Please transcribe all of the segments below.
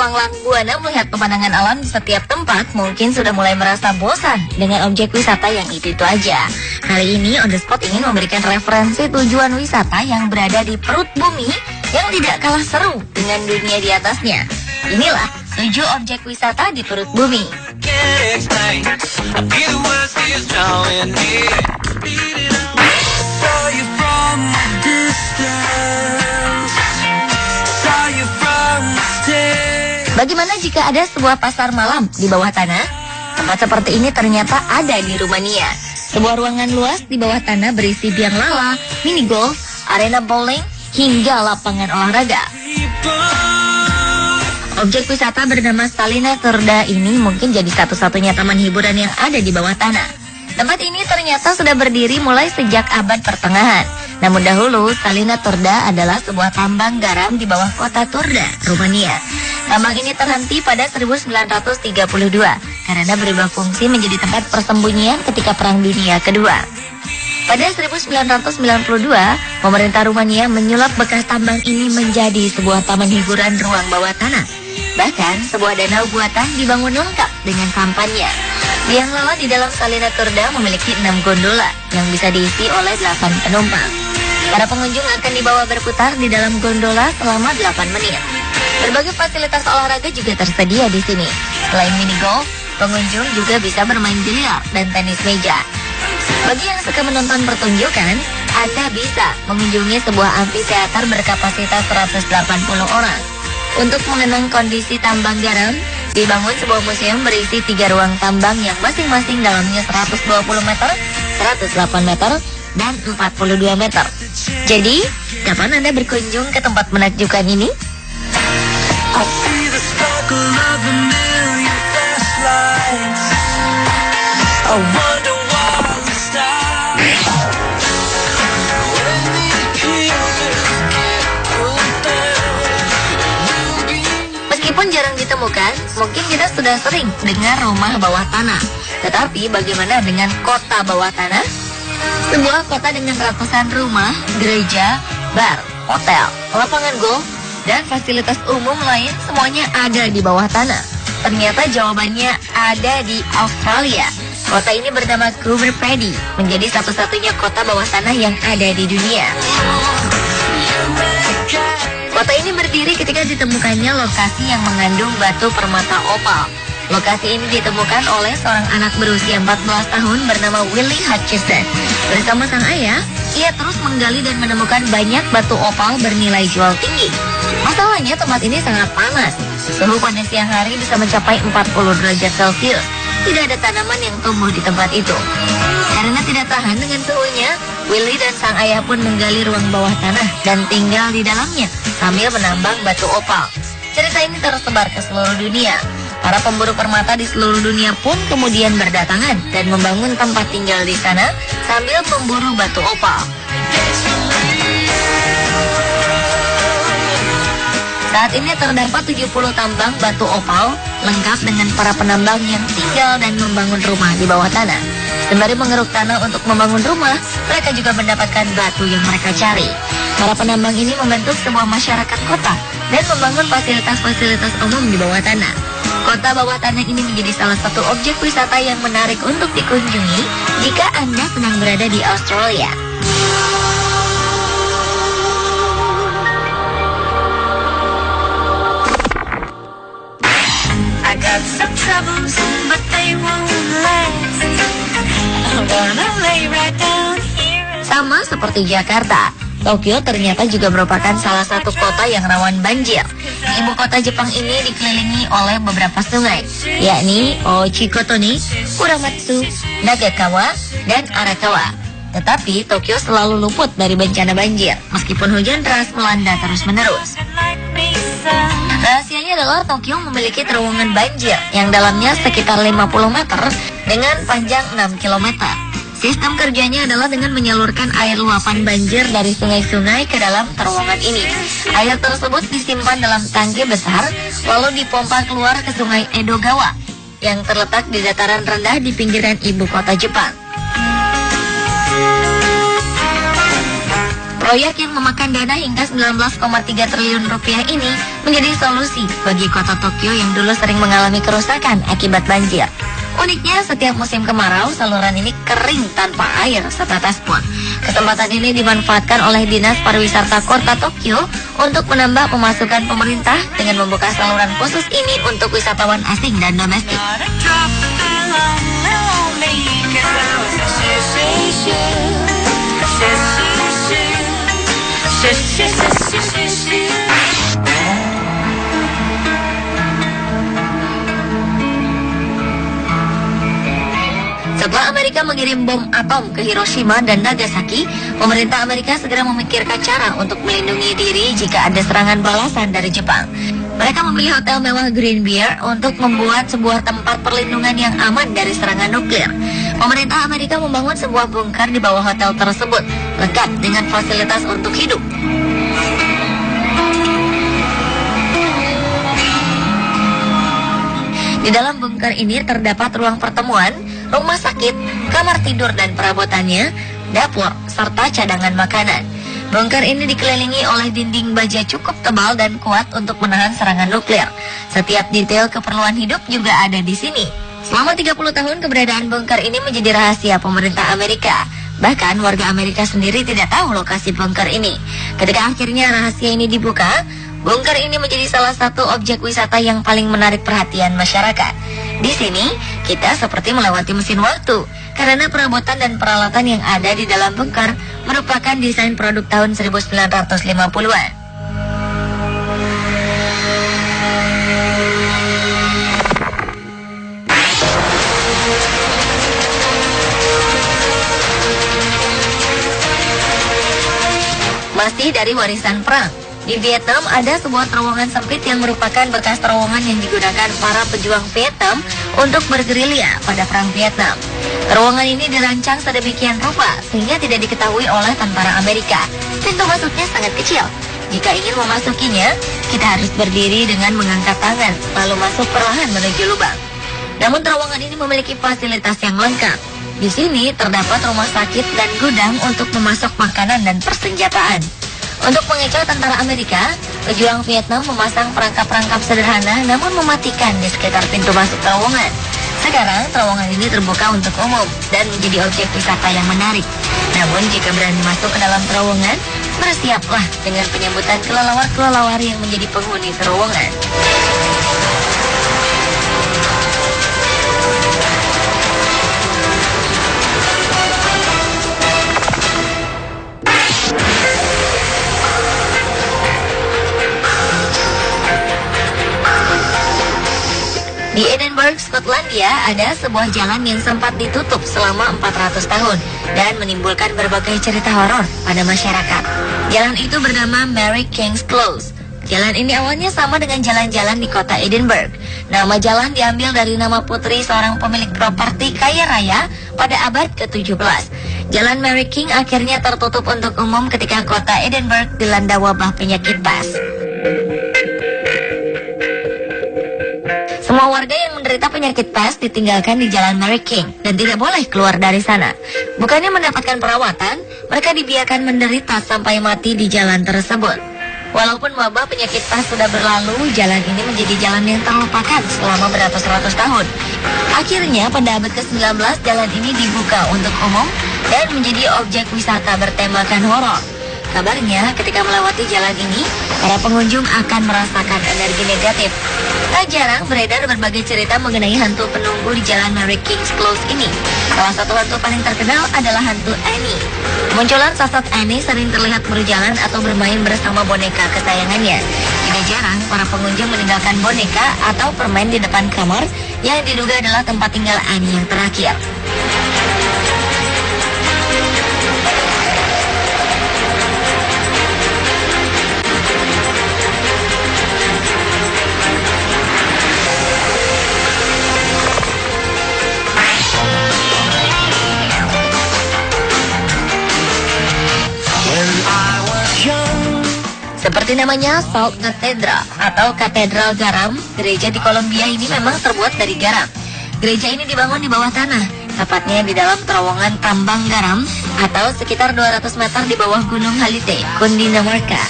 melanglang buana melihat pemandangan alam di setiap tempat, mungkin sudah mulai merasa bosan dengan objek wisata yang itu-itu aja. Kali ini On The Spot ingin memberikan referensi tujuan wisata yang berada di perut bumi yang tidak kalah seru dengan dunia di atasnya. Inilah 7 objek wisata di perut bumi. Bagaimana jika ada sebuah pasar malam di bawah tanah? Tempat seperti ini ternyata ada di Rumania. Sebuah ruangan luas di bawah tanah berisi biang lala, mini golf, arena bowling, hingga lapangan olahraga. Objek wisata bernama Salina Turda ini mungkin jadi satu-satunya taman hiburan yang ada di bawah tanah. Tempat ini ternyata sudah berdiri mulai sejak abad pertengahan. Namun dahulu, Salina Turda adalah sebuah tambang garam di bawah kota Turda, Rumania. Tambang ini terhenti pada 1932 karena berubah fungsi menjadi tempat persembunyian ketika Perang Dunia Kedua. Pada 1992, pemerintah Rumania menyulap bekas tambang ini menjadi sebuah taman hiburan ruang bawah tanah. Bahkan, sebuah danau buatan dibangun lengkap dengan sampannya. Biang lala di dalam Salina Turda memiliki 6 gondola yang bisa diisi oleh 8 penumpang. Para pengunjung akan dibawa berputar di dalam gondola selama 8 menit. Berbagai fasilitas olahraga juga tersedia di sini. Selain mini golf, pengunjung juga bisa bermain biliar dan tenis meja. Bagi yang suka menonton pertunjukan, Anda bisa mengunjungi sebuah amfiteater berkapasitas 180 orang. Untuk mengenang kondisi tambang garam, dibangun sebuah museum berisi 3 ruang tambang yang masing-masing dalamnya 120 meter, 108 meter, dan 42 meter. Jadi, kapan Anda berkunjung ke tempat menakjubkan ini? Meskipun jarang ditemukan, mungkin kita sudah sering dengar rumah bawah tanah. Tetapi bagaimana dengan kota bawah tanah? Sebuah kota dengan ratusan rumah, gereja, bar, hotel, lapangan golf, dan fasilitas umum lain semuanya ada di bawah tanah. Ternyata jawabannya ada di Australia. Kota ini bernama Coober Pedy, menjadi satu-satunya kota bawah tanah yang ada di dunia. Kota ini berdiri ketika ditemukannya lokasi yang mengandung batu permata opal. Lokasi ini ditemukan oleh seorang anak berusia 14 tahun bernama Willie Hutchison. Bersama sang ayah, ia terus menggali dan menemukan banyak batu opal bernilai jual tinggi. Masalahnya tempat ini sangat panas. Suhu pada siang hari bisa mencapai 40 derajat Celcius. Tidak ada tanaman yang tumbuh di tempat itu. Karena tidak tahan dengan suhunya, Willie dan sang ayah pun menggali ruang bawah tanah dan tinggal di dalamnya sambil menambang batu opal. Cerita ini tersebar ke seluruh dunia. Para pemburu permata di seluruh dunia pun kemudian berdatangan dan membangun tempat tinggal di sana sambil memburu batu opal. Saat ini terdapat 70 tambang batu opal lengkap dengan para penambang yang tinggal dan membangun rumah di bawah tanah. Sembari mengeruk tanah untuk membangun rumah, mereka juga mendapatkan batu yang mereka cari. Para penambang ini membentuk sebuah masyarakat kota dan membangun fasilitas-fasilitas umum di bawah tanah. Kota bawah tanah ini menjadi salah satu objek wisata yang menarik untuk dikunjungi jika Anda sedang berada di Australia. I got some troubles, but they won't last. I'm gonna lay right down here. Sama seperti Jakarta, Tokyo ternyata juga merupakan salah satu kota yang rawan banjir. Ibu kota Jepang ini dikelilingi oleh beberapa sungai, yakni Ochikotoni, Uramatsu, Nagakawa, dan Arakawa. Tetapi Tokyo selalu luput dari bencana banjir, meskipun hujan deras melanda terus-menerus. Rahasianya adalah Tokyo memiliki terowongan banjir yang dalamnya sekitar 50 meter dengan panjang 6 km. Sistem kerjanya adalah dengan menyalurkan air luapan banjir dari sungai-sungai ke dalam terowongan ini. Air tersebut disimpan dalam tangki besar, lalu dipompa keluar ke sungai Edogawa, yang terletak di dataran rendah di pinggiran ibu kota Jepang. Proyek yang memakan dana hingga 19,3 triliun rupiah ini menjadi solusi bagi kota Tokyo yang dulu sering mengalami kerusakan akibat banjir. Uniknya, setiap musim kemarau, saluran ini kering tanpa air setetes pun. Kesempatan ini dimanfaatkan oleh Dinas Pariwisata Kota Tokyo untuk menambah pemasukan pemerintah dengan membuka saluran khusus ini untuk wisatawan asing dan domestik. Setelah Amerika mengirim bom atom ke Hiroshima dan Nagasaki, pemerintah Amerika segera memikirkan cara untuk melindungi diri jika ada serangan balasan dari Jepang. Mereka memilih hotel mewah Green Bear untuk membuat sebuah tempat perlindungan yang aman dari serangan nuklir. Pemerintah Amerika membangun sebuah bunker di bawah hotel tersebut, lengkap dengan fasilitas untuk hidup. Di dalam bunker ini terdapat ruang pertemuan, rumah sakit, kamar tidur dan perabotannya, dapur, serta cadangan makanan. Bunker ini dikelilingi oleh dinding baja cukup tebal dan kuat untuk menahan serangan nuklir. Setiap detail keperluan hidup juga ada di sini. Selama 30 tahun keberadaan bunker ini menjadi rahasia pemerintah Amerika. Bahkan warga Amerika sendiri tidak tahu lokasi bunker ini. Ketika akhirnya rahasia ini dibuka, bunker ini menjadi salah satu objek wisata yang paling menarik perhatian masyarakat. Di sini, kita seperti melewati mesin waktu, karena perabotan dan peralatan yang ada di dalam bunker merupakan desain produk tahun 1950-an. Masih dari warisan perang, di Vietnam ada sebuah terowongan sempit yang merupakan bekas terowongan yang digunakan para pejuang Vietnam untuk bergerilya pada perang Vietnam. Terowongan ini dirancang sedemikian rupa sehingga tidak diketahui oleh tentara Amerika. Pintu masuknya sangat kecil. Jika ingin memasukinya, kita harus berdiri dengan mengangkat tangan, lalu masuk perlahan menuju lubang. Namun terowongan ini memiliki fasilitas yang lengkap. Di sini terdapat rumah sakit dan gudang untuk memasok makanan dan persenjataan. Untuk mengecoh tentara Amerika, pejuang Vietnam memasang perangkap-perangkap sederhana namun mematikan di sekitar pintu masuk terowongan. Sekarang terowongan ini terbuka untuk umum dan menjadi objek wisata yang menarik. Namun jika berani masuk ke dalam terowongan, bersiaplah dengan penyambutan kelelawar-kelelawar yang menjadi penghuni terowongan. Di Edinburgh, Skotlandia, ada sebuah jalan yang sempat ditutup selama 400 tahun dan menimbulkan berbagai cerita horor pada masyarakat. Jalan itu bernama Mary King's Close. Jalan ini awalnya sama dengan jalan-jalan di kota Edinburgh. Nama jalan diambil dari nama putri seorang pemilik properti kaya raya pada abad ke-17. Jalan Mary King akhirnya tertutup untuk umum ketika kota Edinburgh dilanda wabah penyakit pes. Semua warga yang menderita penyakit pes ditinggalkan di Jalan Mary King dan tidak boleh keluar dari sana. Bukannya mendapatkan perawatan, mereka dibiarkan menderita sampai mati di jalan tersebut. Walaupun wabah penyakit pes sudah berlalu, jalan ini menjadi jalan yang terlupakan selama beratus-ratus tahun. Akhirnya pada abad ke-19 jalan ini dibuka untuk umum dan menjadi objek wisata bertemakan horor. Kabarnya ketika melewati jalan ini, para pengunjung akan merasakan energi negatif. Tak jarang beredar berbagai cerita mengenai hantu penunggu di Jalan Mary King's Close ini. Salah satu hantu paling terkenal adalah hantu Annie. Munculan sosok Annie sering terlihat berjalan atau bermain bersama boneka kesayangannya. Tidak jarang para pengunjung meninggalkan boneka atau permen di depan kamar yang diduga adalah tempat tinggal Annie yang terakhir. Seperti namanya, Salt Cathedral atau Katedral Garam, gereja di Kolombia ini memang terbuat dari garam. Gereja ini dibangun di bawah tanah, tepatnya di dalam terowongan tambang garam atau sekitar 200 meter di bawah Gunung Halite, Kundinamarka.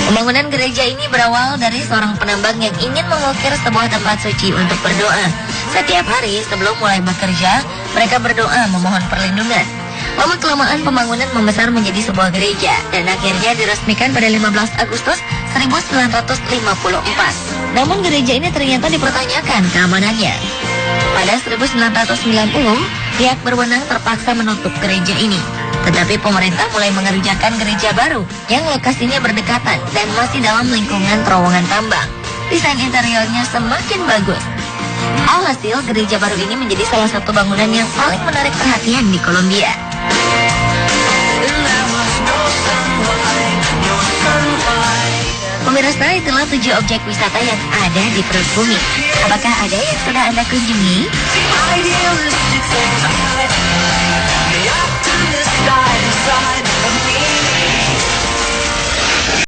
Pembangunan gereja ini berawal dari seorang penambang yang ingin mengukir sebuah tempat suci untuk berdoa. Setiap hari sebelum mulai bekerja, mereka berdoa memohon perlindungan. Lama-kelamaan pembangunan membesar menjadi sebuah gereja dan akhirnya diresmikan pada 15 Agustus 1954. Namun gereja ini ternyata dipertanyakan keamanannya. Pada 1990, pihak berwenang terpaksa menutup gereja ini. Tetapi pemerintah mulai mengerjakan gereja baru yang lokasinya berdekatan dan masih dalam lingkungan terowongan tambang. Desain interiornya semakin bagus. Alhasil, gereja baru ini menjadi salah satu bangunan yang paling menarik perhatian di Kolombia. Pemirsa, itulah 7 objek wisata yang ada di perut bumi. Apakah ada yang sudah Anda kunjungi?